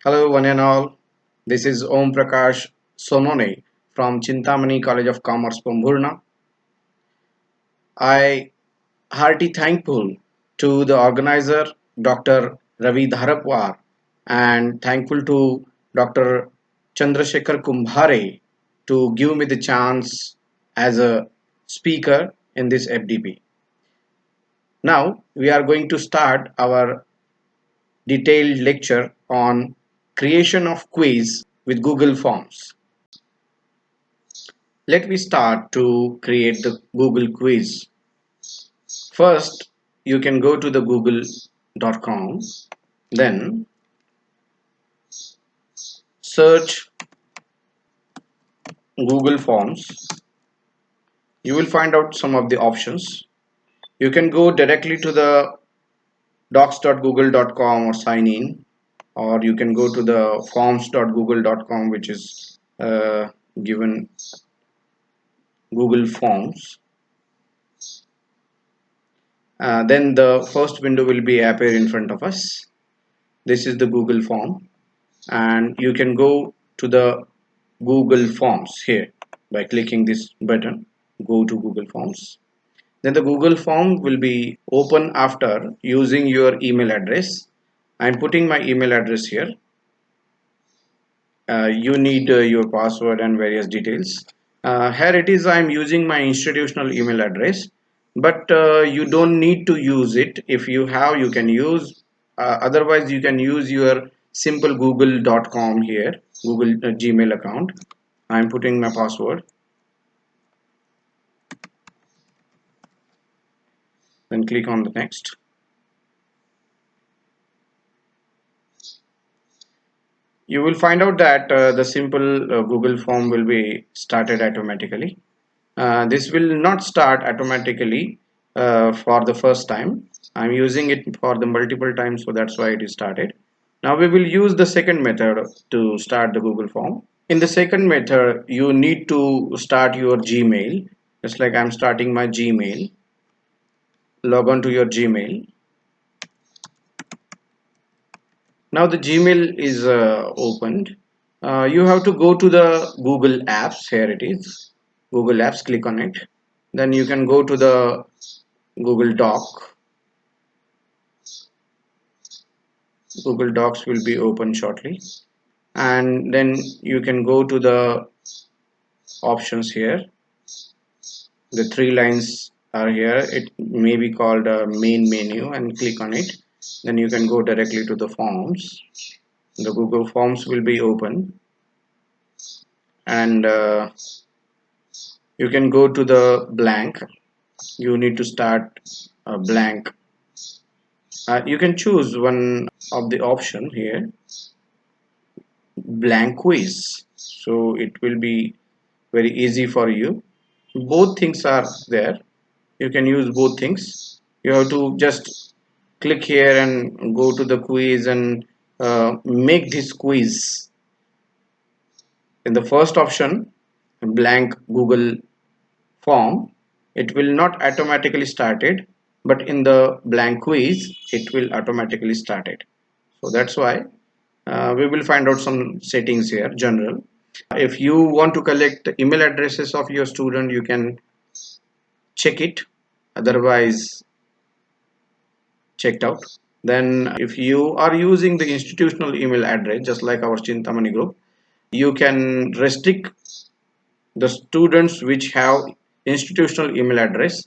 Hello, one and all. This is Om Prakash Sonone from Chintamani College of Commerce, Pambhurna. I hearty thankful to the organizer, Dr. Ravi Dharapwar, and thankful to Dr. Chandrasekhar Kumbhare to give me the chance as a speaker in this FDP. Now we are going to start our detailed lecture on creation of quiz with Google Forms. Let me start to create the Google quiz. First, you can go to the google.com, then search Google Forms. You will find out some of the options. You can go directly to the docs.google.com or sign in, or you can go to the forms.google.com, which is given Google Forms. Then the first window will be appear in front of us. This is the Google form, and you can go to the Google Forms here by clicking this button. Go to Google Forms. Then the Google form will be open after using your email address. I'm putting my email address here. You need your password and various details. Here it is. I'm using my institutional email address, but you don't need to use it. If you have, you can use. Otherwise, you can use your simple google.com here, Google Gmail account. I'm putting my password. Then click on the next. You will find out that the simple Google form will be started automatically. This will not start automatically for the first time. I'm using it for the multiple times, so that's why it is started. Now we will use the second method to start the Google form. In the second method, you need to start your Gmail. Just like I'm starting my Gmail. Log on to your Gmail. Now the Gmail is opened. You have to go to the Google Apps. Here it is. Google Apps. Click on it. Then you can go to the Google Doc. Google Docs will be open shortly, and then you can go to the options here. The three lines are here. It may be called a main menu, and click on it. Then you can go directly to the forms. The Google Forms will be open, and you can go to the blank. You need to start a blank. You can choose one of the option here, blank quiz, so it will be very easy for you. Both things are there. You can use both things. You have to just click here and go to the quiz and make this quiz. In the first option, blank Google form, it will not automatically start it, but in the blank quiz it will automatically start it. So that's why we will find out some settings here. General, if you want to collect email addresses of your student, you can check it, otherwise checked out. Then if you are using the institutional email address, just like our Chintamani group, you can restrict the students which have institutional email address.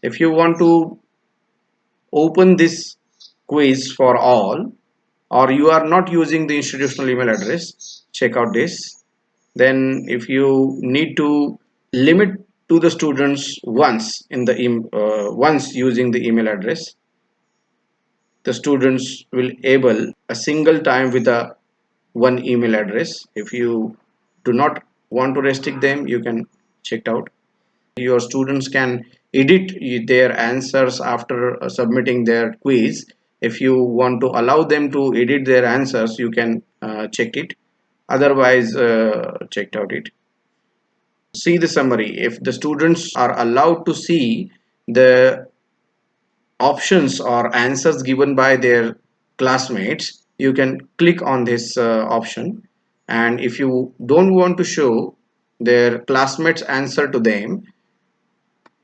If you want to open this quiz for all, or you are not using the institutional email address, check out this. Then if you need to limit to the students once in the once using the email address, the students will able a single time with a one email address. If you do not want to restrict them, you can check it out. Your students can edit their answers after submitting their quiz. If you want to allow them to edit their answers, you can check it, otherwise checked out it. See the summary. If the students are allowed to see the options or answers given by their classmates, you can click on this option, and if you don't want to show their classmates answer to them,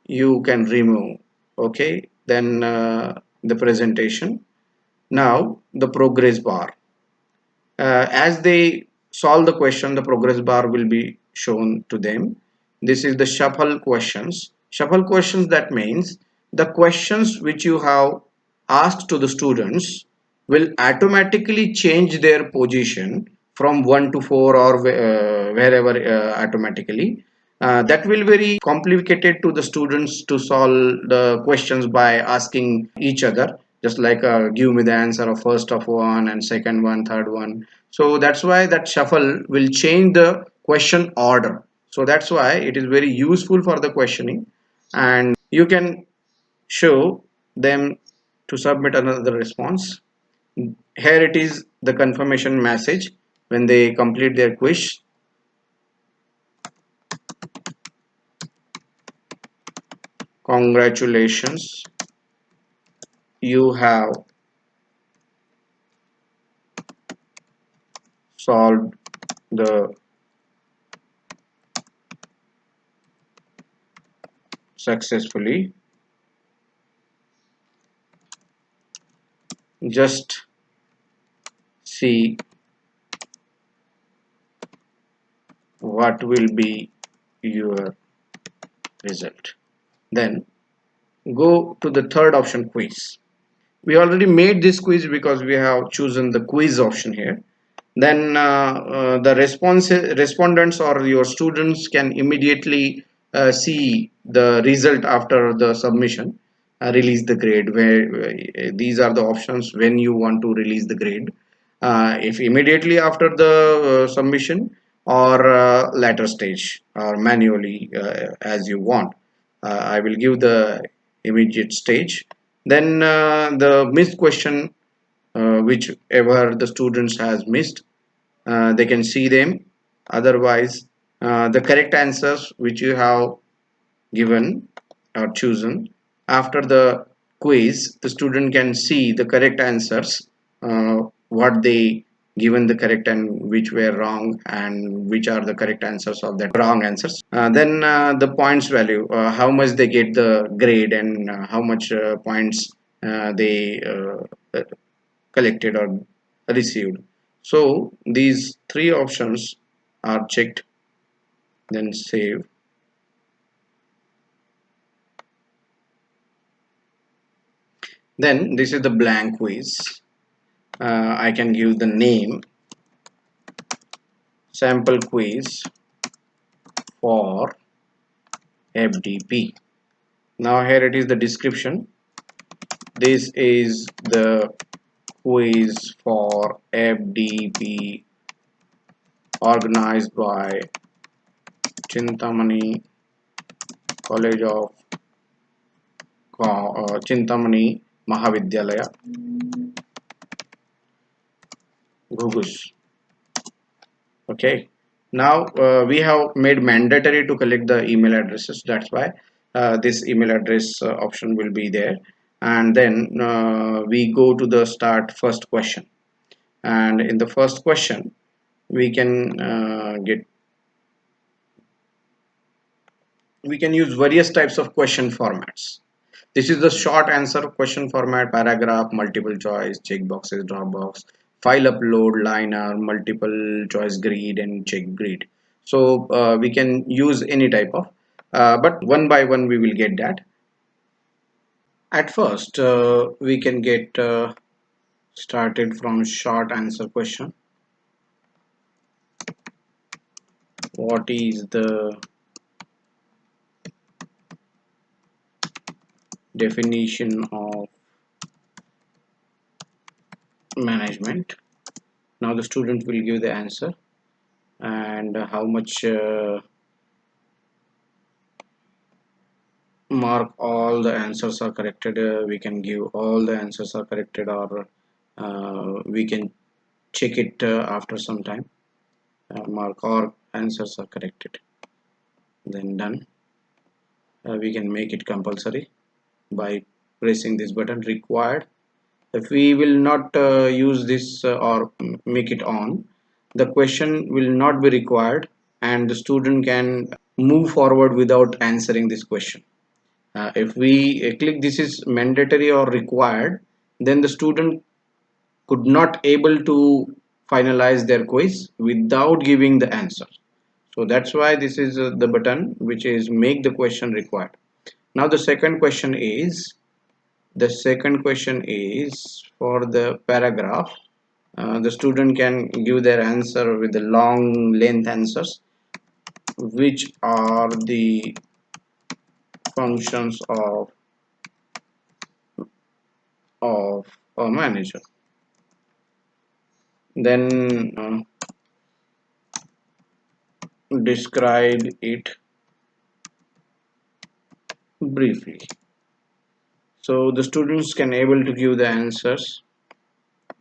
you can remove. Okay, then the presentation. Now the progress bar, as they solve the question, the progress bar will be shown to them. This is the shuffle questions. Shuffle questions, that means the questions which you have asked to the students will automatically change their position from 1 to 4, or wherever, automatically. That will very complicated to the students to solve the questions by asking each other, just like give me the answer of first of one and second one, third one. So that's why that shuffle will change the question order. So that's why it is very useful for the questioning, and you can show them to submit another response. Here it is the confirmation message when they complete their quiz. Congratulations, you have solved the successfully. Just see what will be your result. Then go to the third option, quiz. We already made this quiz because we have chosen the quiz option here. Then the respondents or your students can immediately see the result after the submission. Release the grade, where these are the options when you want to release the grade. If immediately after the submission, or later stage, or manually, as you want. I will give the immediate stage. Then the missed question, whichever the students has missed, they can see them. Otherwise, the correct answers which you have given or chosen after the quiz, the student can see the correct answers, what they given the correct and which were wrong, and which are the correct answers of that wrong answers. Then the points value, how much they get the grade, and how much points they collected or received. So these three options are checked, then save. Then this is the blank quiz. I can give the name sample quiz for FDP. Now here it is the description. This is the quiz for FDP organized by Chintamani College of Chintamani Mahavidyalaya, Ghugus. Okay, now we have made mandatory to collect the email addresses. That's why this email address option will be there. And then we go to the start first question, and in the first question we can use various types of question formats. This is the short answer question format: paragraph, multiple choice, checkboxes, dropbox, file upload, liner, multiple choice grid, and check grid. So we can use any type of, but one by one we will get that. At first, we can get started from short answer question. What is the definition of management? Now the student will give the answer, and how much mark all the answers are corrected. We can give all the answers are corrected, or we can check it after some time. Mark all answers are corrected, then done. We can make it compulsory by pressing this button required. If we will not use this or make it on, the question will not be required and the student can move forward without answering this question. If we click this is mandatory or required, then the student could not able to finalize their quiz without giving the answer. So that's why this is the button which is make the question required. Now the second question is for the paragraph. The student can give their answer with the long length answers. Which are the functions of a manager? Then describe it briefly. So the students can able to give the answers,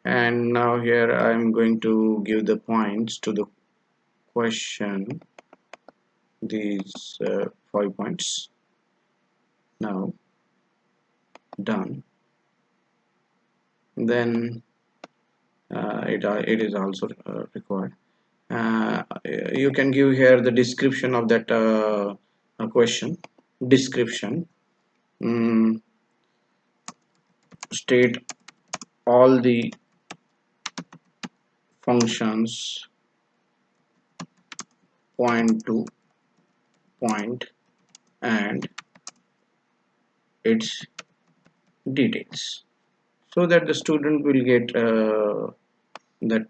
and now here I am going to give the points to the question, these 5 points. Now done. Then it is also required. You can give here the description of that question. Description. Mm, state all the functions point to point and its details, so that the student will get that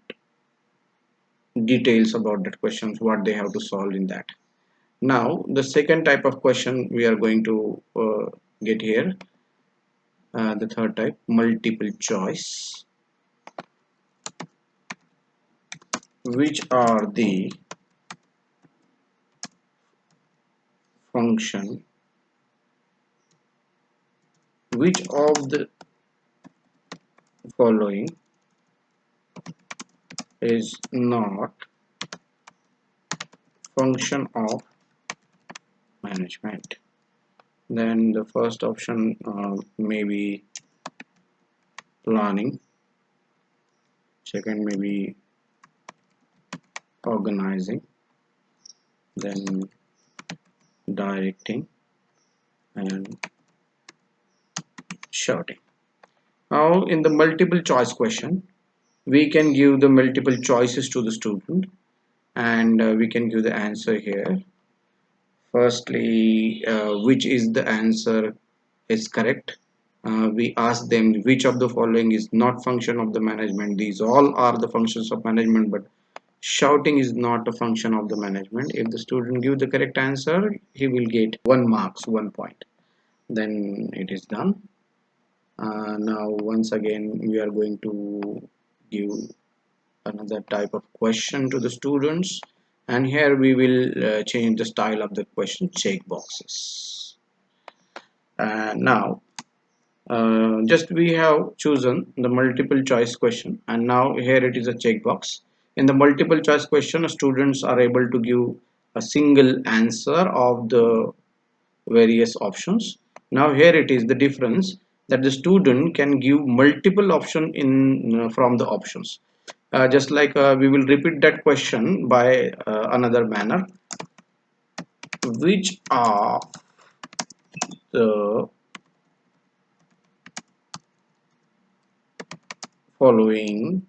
details about that questions, what they have to solve in that. Now the second type of question we are going to get here, the third type, multiple choice. Which are the function, which of the following is not function of management? Then the first option may be planning, second may be organizing, then directing, and shouting. Now in the multiple choice question, we can give the multiple choices to the student, and we can give the answer here. Firstly, which is the answer is correct. We ask them which of the following is not function of the management. These all are the functions of management, but shouting is not a function of the management. If the student give the correct answer, he will get 1 marks, 1 point. Then it is done. Now once again we are going to give another type of question to the students, and here we will change the style of the question, check boxes. Now just we have chosen the multiple choice question, and now here it is a checkbox. In the multiple choice question, students are able to give a single answer of the various options. Now here it is the difference, that the student can give multiple option in from the options. Just like we will repeat that question by another manner. Which are the following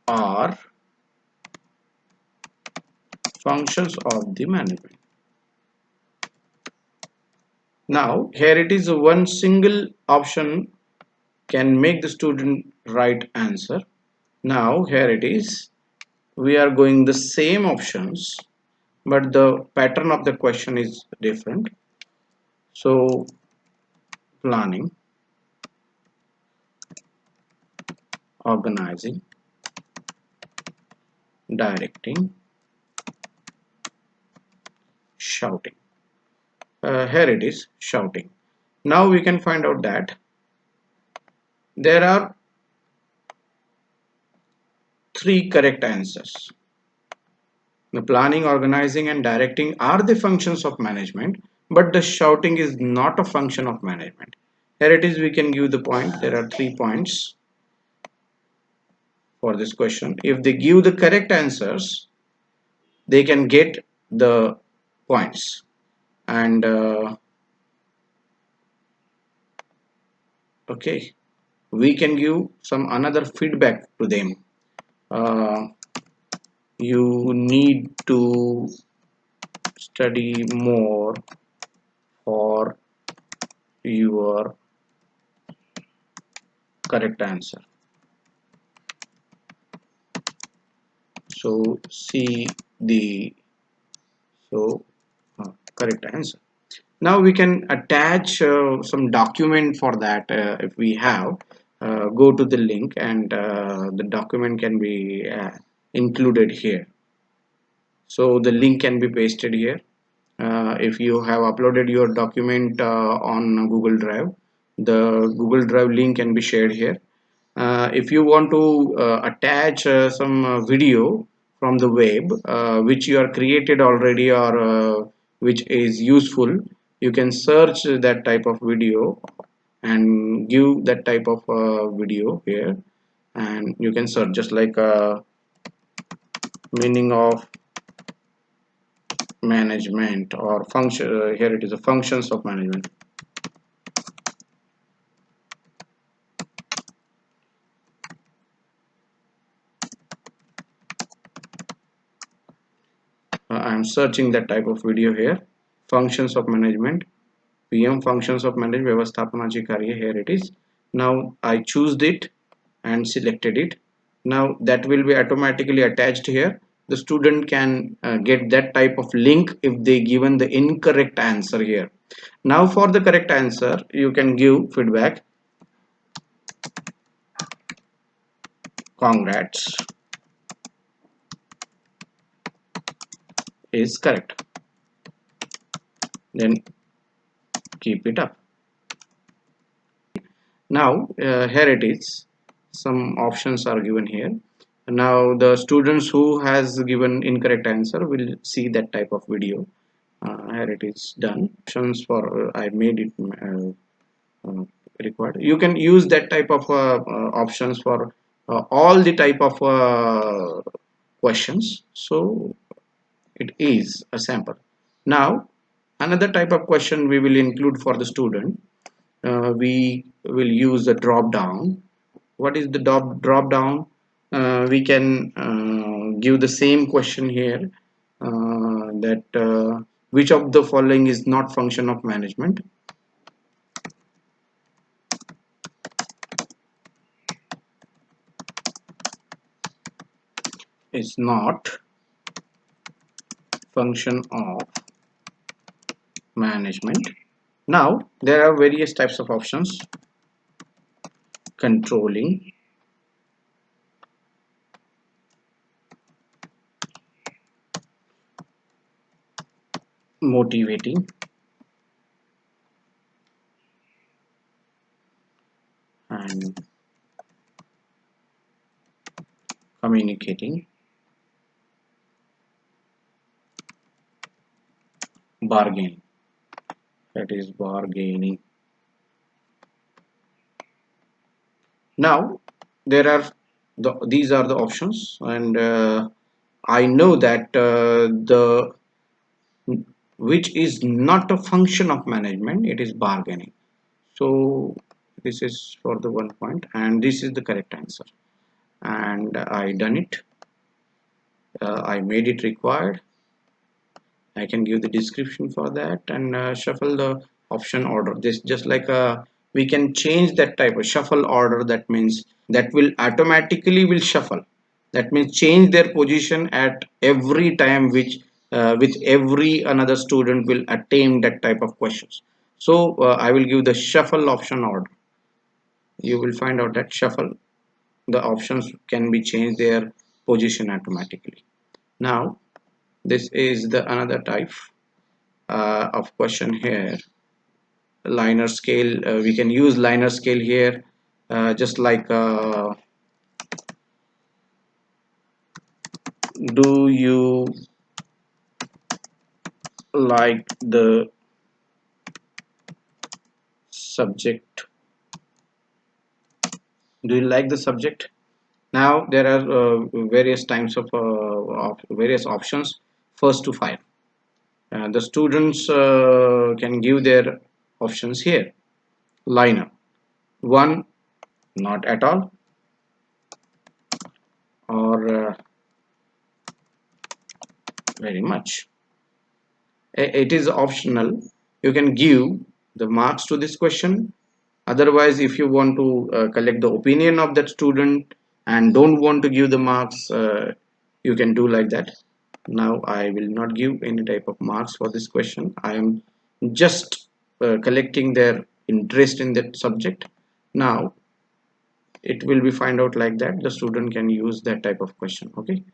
are functions of the management? Now here it is one single option can make the student right answer. Now here it is, we are going the same options, but the pattern of the question is different. So planning, organizing, directing, shouting. Here it is shouting. Now we can find out that there are 3 correct answers. The planning, organizing, and directing are the functions of management, but the shouting is not a function of management. Here it is, we can give the point. There are 3 points for this question. If they give the correct answers, they can get the points. And okay, we can give some another feedback to them. uh, you need to study more for your correct answer. So see the so correct answer. Now we can attach some document for that. If we have, go to the link, and the document can be included here. So the link can be pasted here. If you have uploaded your document on Google Drive, the Google Drive link can be shared here. If you want to attach some video from the web, which you are created already, or which is useful, you can search that type of video and give that type of video here, and you can search just like meaning of management, or function. Here it is, the functions of management. I am searching that type of video here. Functions of management, PM functions of management, Vyavasthapanachi Karya. Here it is. Now I choose it and selected it. Now that will be automatically attached here. The student can get that type of link if they given the incorrect answer here. Now for the correct answer, you can give feedback. Congrats, is correct. Then keep it up. Now here it is, some options are given here. Now the students who has given incorrect answer will see that type of video. Here it is done. Options for I made it required. You can use that type of options for all the type of questions. So it is a sample. Now another type of question we will include for the student. We will use the drop down. What is the drop down? We can give the same question here, that which of the following is not function of management. Is not function of management. Now there are various types of options: controlling, motivating, and communicating, bargaining. That is bargaining. Now there are these are the options, and I know that the which is not a function of management, it is bargaining. So this is for the 1 point, and this is the correct answer, and I done it. I made it required. I can give the description for that, and shuffle the option order. This just like we can change that type of shuffle order. That means that will automatically will shuffle. That means change their position at every time, which with every another student will attain that type of questions. So I will give the shuffle option order. You will find out that shuffle, the options can be changed their position automatically. Now this is the another type of question here. Liner scale, we can use liner scale here, just like do you like the subject Do you like the subject? Now there are various times of various options, first to five. The students can give their options here. Liner: 1, not at all, or very much. It is optional. You can give the marks to this question. Otherwise, if you want to collect the opinion of that student and don't want to give the marks, you can do like that. Now I will not give any type of marks for this question. I am just collecting their interest in that subject. Now it will be find out like that. The student can use that type of question. Okay.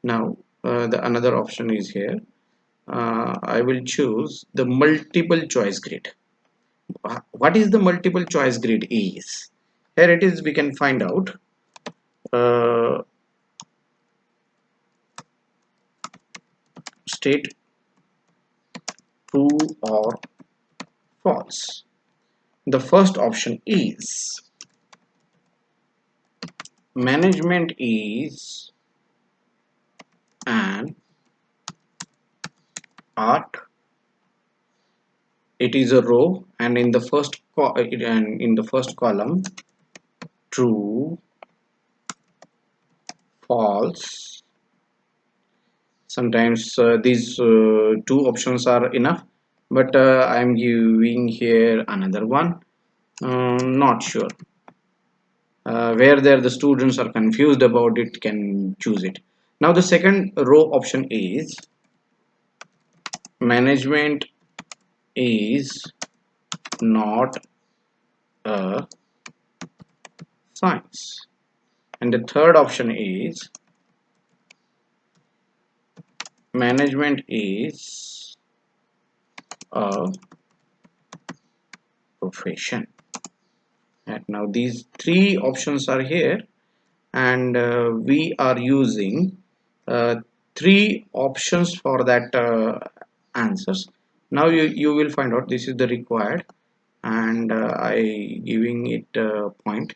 Now the another option is here. I will choose the multiple choice grid. What is the multiple choice grid is? Here it is, we can find out. uh, State true or false. The first option is management is an art. It is a row, and in the first column, true, false. Sometimes these two options are enough, but I am giving here another one. Not sure. Where there the students are confused about it, can choose it. Now the second row option is management is not a science, and the third option is management is a profession. And now these three options are here, and we are using uh, three options for that answers. Now you will find out this is the required, and I giving it a point.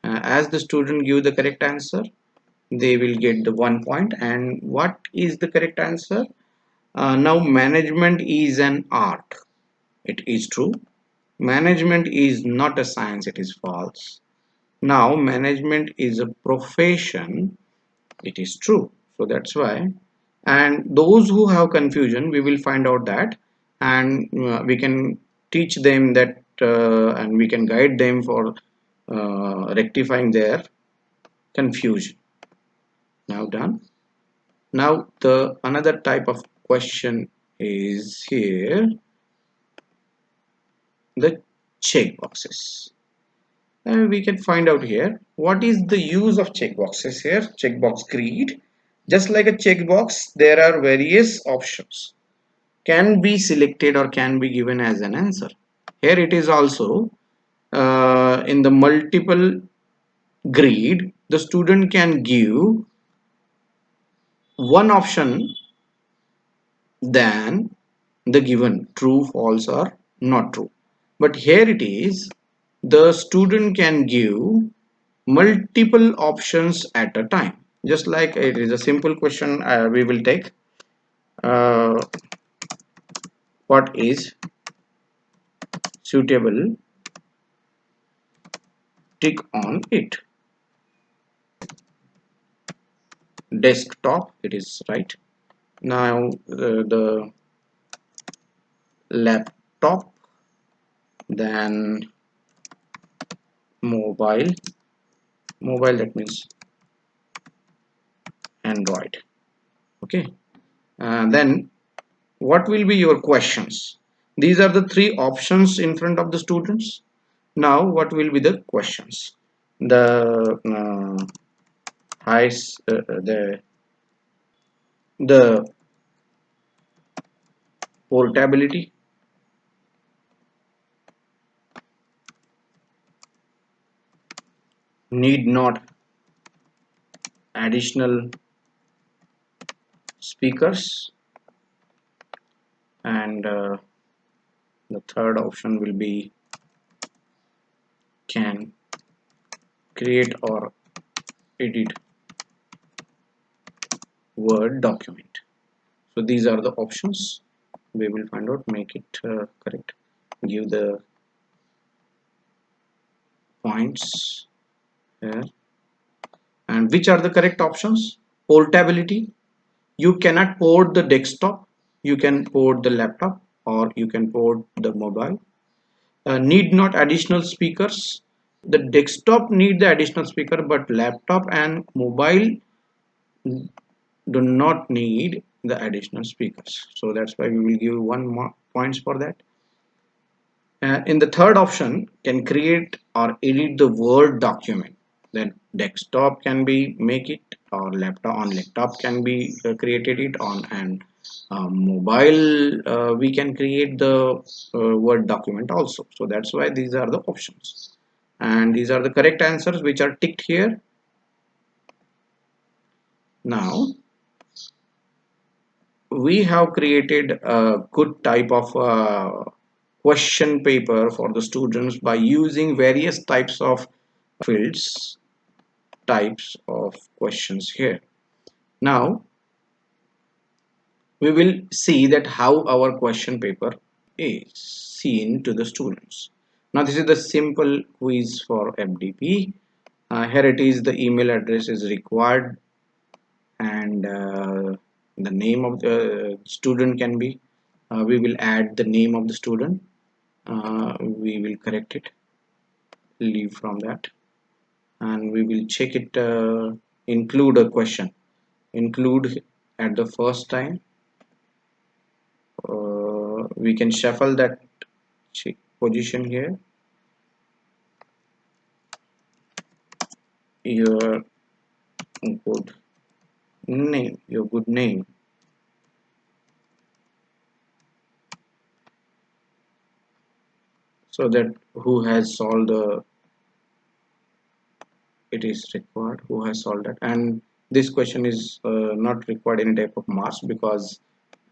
As the student give the correct answer, they will get the 1 point. And what is the correct answer? Now management is an art. It is true. Management is not a science. It is false. Now management is a profession. It is true. So that's why. And those who have confusion, we will find out that, and we can teach them that, and we can guide them for rectifying their confusion. Now done. Now the another type of question is here, the checkboxes. We can find out here what is the use of checkboxes here. Checkbox grid. Just like a checkbox, there are various options can be selected or can be given as an answer. Here it is also in the multiple grid, the student can give one option than the given true, false, or not true. But here it is, the student can give multiple options at a time. Just like it is a simple question, we will take uh, what is suitable, tick on it. Desktop, it is right. Now the laptop, then mobile. Mobile, that means Android. Okay. Then what will be your questions? These are the three options in front of the students. Now what will be the questions? The high the portability, need not additional speakers, and the third option will be can create or edit Word document. So these are the options. We will find out, make it correct, give the points here. And which are the correct options? Portability. You cannot port the desktop, you can port the laptop, or you can port the mobile. Need not additional speakers. The desktop need the additional speaker, but laptop and mobile do not need the additional speakers. So that's why we will give one more points for that. In the third option, can create or edit the Word document. Then desktop can be make it, or laptop can be created it on, and mobile we can create the Word document also. So that's why these are the options, and these are the correct answers which are ticked here. Now we have created a good type of question paper for the students by using various types of fields, types of questions here. Now we will see that how our question paper is seen to the students. Now this is the simple quiz for FDP. Here it is, the email address is required, and the name of the student can be, we will add the name of the student, we will correct it, leave from that, and we will check it, include a question, include at the first time. We can shuffle that position here. Your good your good name, so that who has solved the, it is required who has solved it. And this question is not required any type of marks because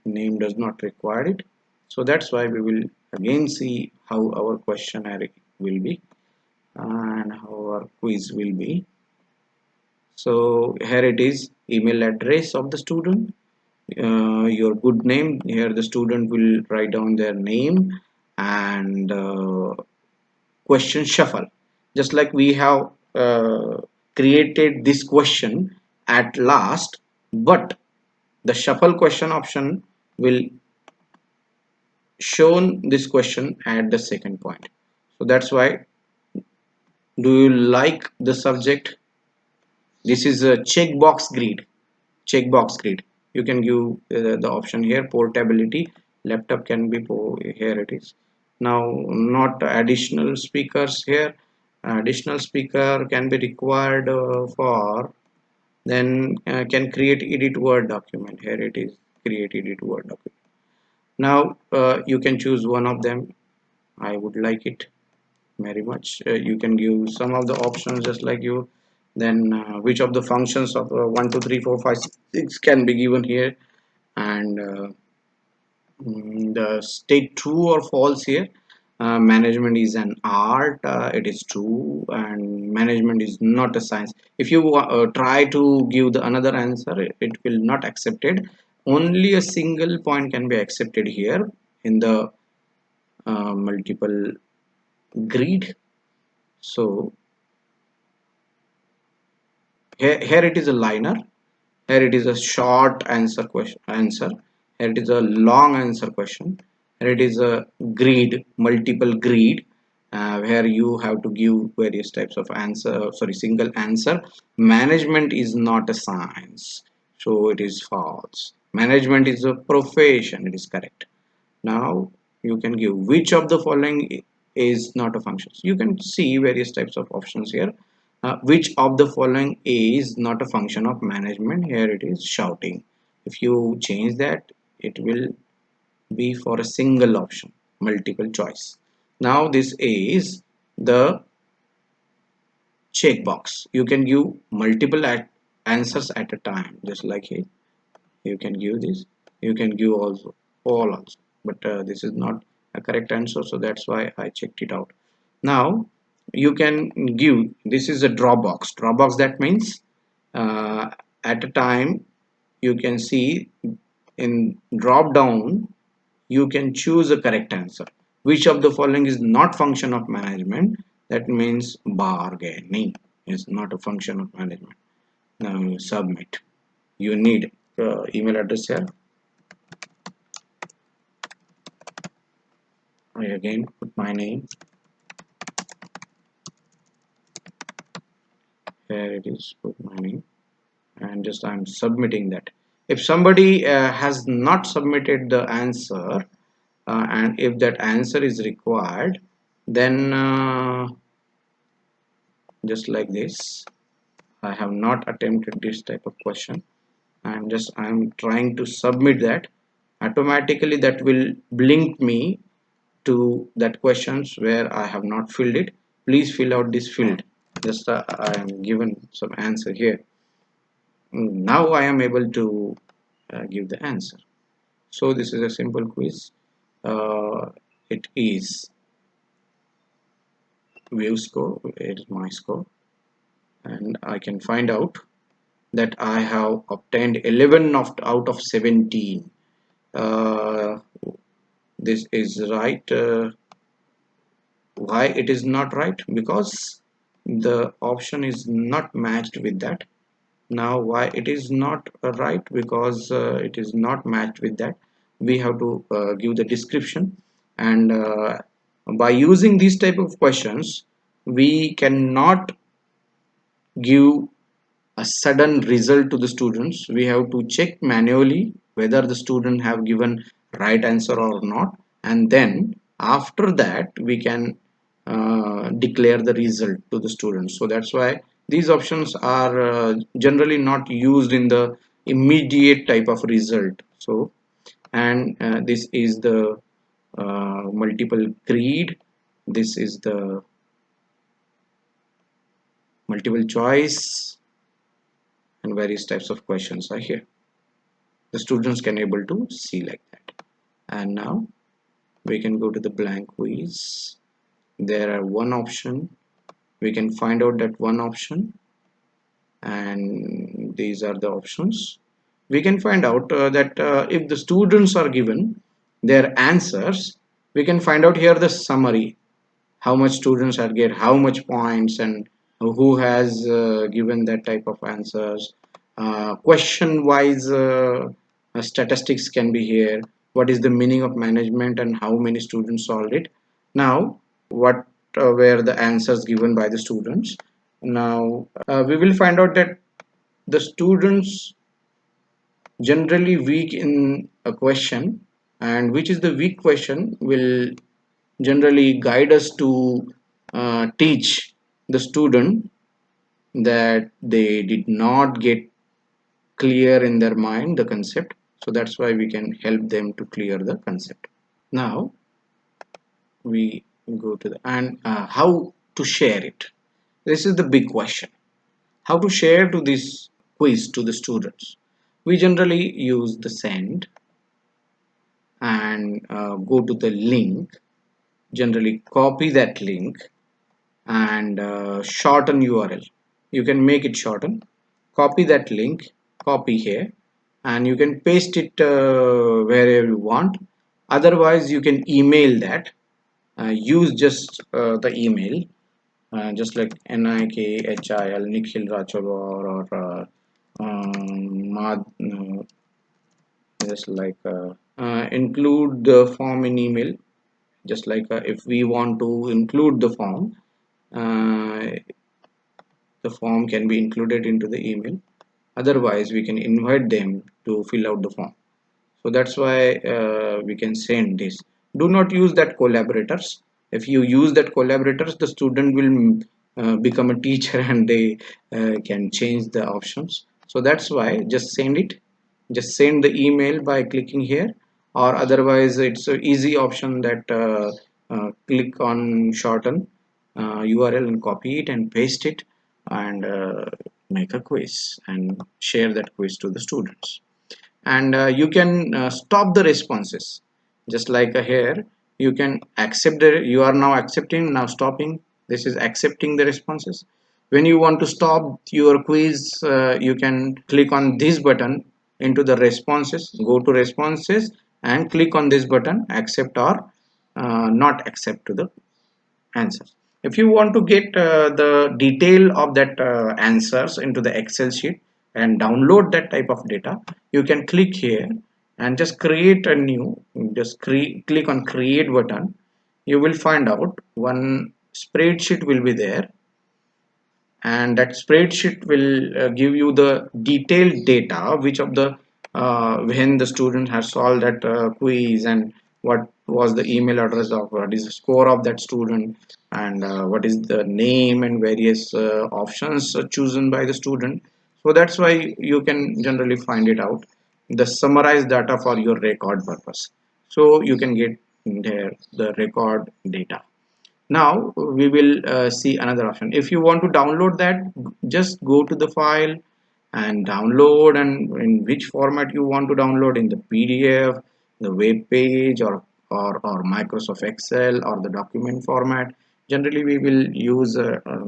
name does not require it. So that's why we will again see how our questionnaire will be and how our quiz will be. So here it is, email address of the student, your good name. Here the student will write down their name, and question shuffle, just like we have created this question at last, but the shuffle question option will shown this question at the second point. So that's why, do you like the subject? This is a checkbox grid. Checkbox grid, you can give the option here, portability, laptop can be, here it is. Now not additional speakers here, additional speaker can be required for, then can create edit Word document, here it is, create edit Word document. Now you can choose one of them. I would like it very much. You can give some of the options just like you, then which of the functions of 1 2 3 4 5 6 can be given here, and the state true or false here. Management is an art, it is true, and management is not a science. If you try to give the another answer, it will not accepted. Only a single point can be accepted here in the multiple grid. So here it is a liner, here it is a short answer question answer, here it is a long answer question, here it is a grid, multiple grid, where you have to give various types of answer, sorry, single answer. Management is not a science, so it is false. Management is a profession, it is correct. Now you can give which of the following is not a function. You can see various types of options here. Which of the following is not a function of management? Here it is shouting. If you change that, it will be for a single option, multiple choice. Now this is the checkbox. You can give multiple answers at a time, just like here. You can give this, you can give also all also, but this is not a correct answer, so that's why I checked it out. Now you can give, this is a Dropbox. That means at a time you can see in drop down you can choose a correct answer. Which of the following is not function of management? That means bargaining is not a function of management. Now you submit. You need email address here. I again put my name. Here it is. Put my name and just I'm submitting that. If somebody has not submitted the answer, and if that answer is required, then just like this, I have not attempted this type of question. I'm trying to submit that. Automatically that will blink me to that questions where I have not filled it. Please fill out this field. Just I am given some answer here. Now I am able to give the answer. So this is a simple quiz. It is view score. It is my score, and I can find out that I have obtained 11 out of 17. Uh, this is right. Why it is not right? Because the option is not matched with that. Now why it is not right? Because it is not matched with that. We have to give the description, and by using these type of questions we cannot give a sudden result to the students. We have to check manually whether the student have given right answer or not, and then after that we can declare the result to the students. So that's why these options are generally not used in the immediate type of result. So and this is the multiple creed, this is the multiple choice, and various types of questions are here. The students can able to see like that. And now we can go to the blank quiz. There are one option, we can find out that one option, and these are the options. We can find out that if the students are given their answers, we can find out here the summary, how much students are get, how much points, and who has given that type of answers. Question wise statistics can be here. What is the meaning of management and how many students solved it? Now what were the answers given by the students? Now we will find out that the students generally weak in a question, and which is the weak question will generally guide us to teach the student that they did not get clear in their mind the concept. So that's why we can help them to clear the concept. Now we go to the and how to share it. This is the big question. How to share to this quiz to the students? We generally use the send and go to the link, generally copy that link and shorten URL. You can make it shorten, copy that link, copy here, and you can paste it wherever you want. Otherwise you can email that, use just the email, just like NIKHIL Nikhil Rachogor or just like include the form in email. Just like if we want to include uh, the form can be included into the email. Otherwise we can invite them to fill out the form. So that's why we can send this. Do not use that collaborators. If you use that collaborators, the student will become a teacher and they can change the options. So that's why just send it, just send the email by clicking here, or otherwise it's a easy option that click on shorten URL and copy it and paste it, and make a quiz and share that quiz to the students. And you can stop the responses, just like here you can accept the, you are now accepting, now stopping, This is accepting the responses. When you want to stop your quiz, you can click on this button into the responses, go to responses and click on this button, accept or not accept to the answer. If you want to get the detail of that answers into the Excel sheet and download that type of data, you can click here and just create a new, just click on create button. You will find out one spreadsheet will be there, and that spreadsheet will give you the detailed data which of the when the student has solved that quiz, and what was the email address of what is the score of that student, and what is the name and various options chosen by the student. So that's why you can generally find it out, the summarized data for your record purpose. So you can get there the record data. Now we will see another option. If you want to download that, just go to the file and download, and in which format you want to download, in the PDF, the web page, or Microsoft Excel, or the document format. Generally we will use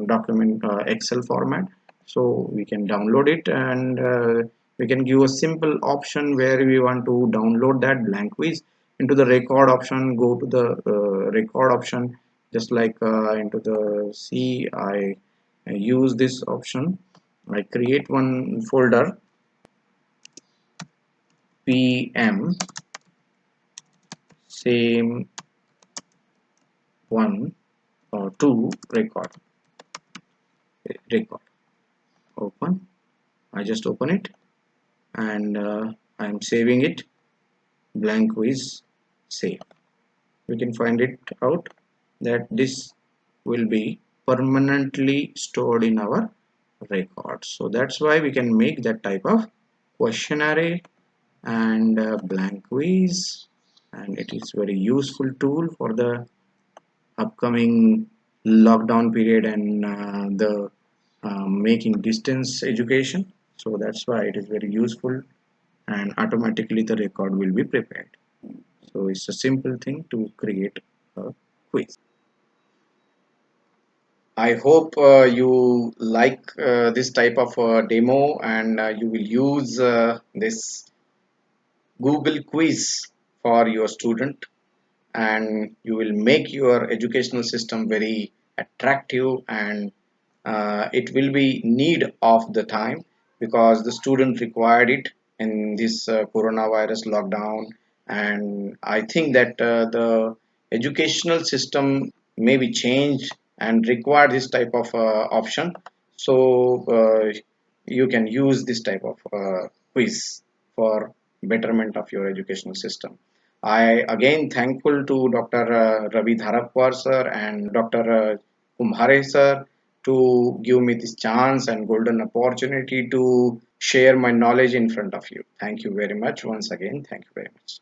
document Excel format. So we can download it, and we can give a simple option where we want to download that blank quiz. Into the record option, go to the record option, just like into the C, I use this option. I create one folder, PM, same one or two record, open. I just open it, and I am saving it, blank quiz, save. We can find it out that this will be permanently stored in our records. So that's why we can make that type of questionnaire and blank quiz, and it is very useful tool for the upcoming lockdown period and the making distance education. So that's why it is very useful, and automatically the record will be prepared. So it's a simple thing to create a quiz. I hope you like this type of demo, and you will use this Google quiz for your student, and you will make your educational system very attractive, and it will be need of the time, because the student required it in this coronavirus lockdown. And I think that the educational system may be changed and require this type of option. So you can use this type of quiz for betterment of your educational system. I again thankful to Dr. Ravi Dharakwar sir and Dr. Kumhare sir to give me this chance and golden opportunity to share my knowledge in front of you. Thank you very much once again. Thank you very much.